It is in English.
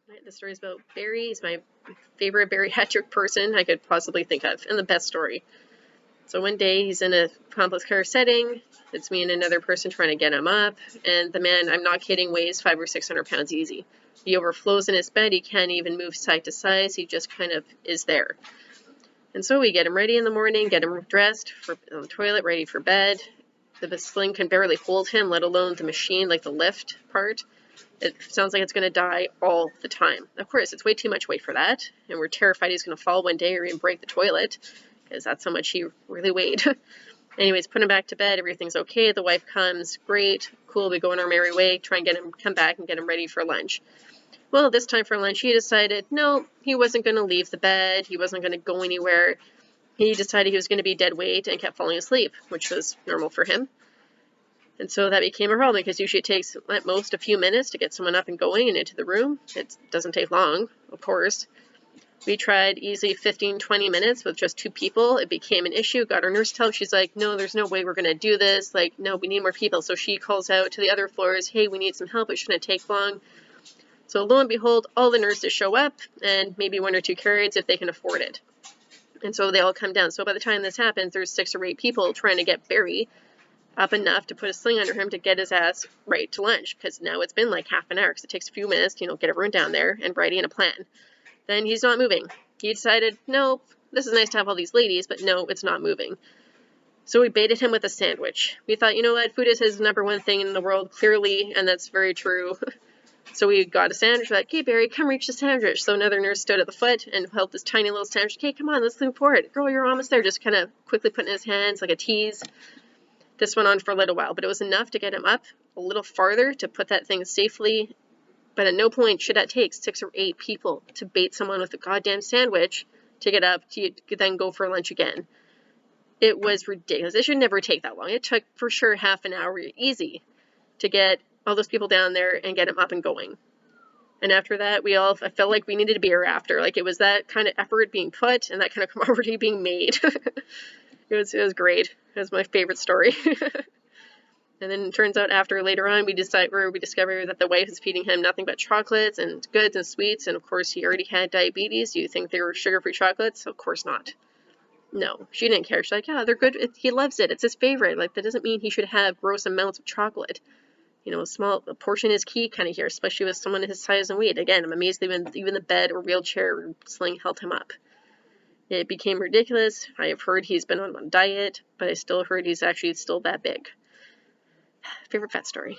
Right, the story is about Barry. He's my favorite bariatric person I could possibly think of, and the best story. So one day he's in a complex care setting. It's me and another person trying to get him up, and the man, I'm not kidding, weighs 500 or 600 pounds easy. He overflows in his bed. He can't even move side to side. He just kind of is there. And so we get him ready in the morning, get him dressed for on the toilet, ready for bed. The sling can barely hold him, let alone the machine, like the lift part. It sounds like it's going to die all the time. Of course, it's way too much weight for that, and we're terrified he's going to fall one day or even break the toilet, because that's how much he really weighed. Anyways, put him back to bed. Everything's okay. The wife comes. Great. Cool. We go on our merry way. Try and get him, come back and get him ready for lunch. Well, this time for lunch, he decided, no, he wasn't going to leave the bed. He wasn't going to go anywhere. He decided he was going to be dead weight and kept falling asleep, which was normal for him. And so that became a problem, because usually it takes at most a few minutes to get someone up and going and into the room. It doesn't take long, of course. We tried easily 15, 20 minutes with just 2 people. It became an issue. Got our nurse to help. She's like, no, there's no way we're going to do this. Like, no, we need more people. So she calls out to the other floors, hey, we need some help. It shouldn't take long. So lo and behold, all the nurses show up, and maybe 1 or 2 Care-Aides if they can afford it. And so they all come down. So by the time this happens, there's 6 or 8 people trying to get Barry up enough to put a sling under him to get his ass right to lunch, because now it's been like half an hour, because it takes a few minutes to, get everyone down there and writing a plan. Then he's not moving. He decided, nope, this is nice to have all these ladies, but no, it's not moving. So we baited him with a sandwich. We thought, you know what, food is his #1 thing in the world, clearly, and that's very true. So we got a sandwich. We're like, hey, Barry, come reach the sandwich. So another nurse stood at the foot and held this tiny little sandwich. Okay, come on, let's move forward. Girl, you're almost there. Just kind of quickly putting his hands like a tease. This went on for a little while, but it was enough to get him up a little farther to put that thing safely. But at no point should that take 6 or 8 people to bait someone with a goddamn sandwich to get up to then go for lunch again. It was ridiculous. It should never take that long. It took for sure half an hour easy to get all those people down there and get him up and going. And after that, I felt like we needed a beer after. Like, it was that kind of effort being put and that kind of camaraderie being made. It was great. It was my favorite story. And then it turns out later on, we discover that the wife is feeding him nothing but chocolates and goods and sweets. And of course, he already had diabetes. Do you think they were sugar-free chocolates? Of course not. No, she didn't care. She's like, yeah, they're good. He loves it. It's his favorite. Like, that doesn't mean he should have gross amounts of chocolate. A portion is key kind of here, especially with someone his size and weight. Again, I'm amazed even the bed or wheelchair or sling held him up. It became ridiculous. I have heard he's been on a diet, but I still heard he's actually still that big. Favorite fat story.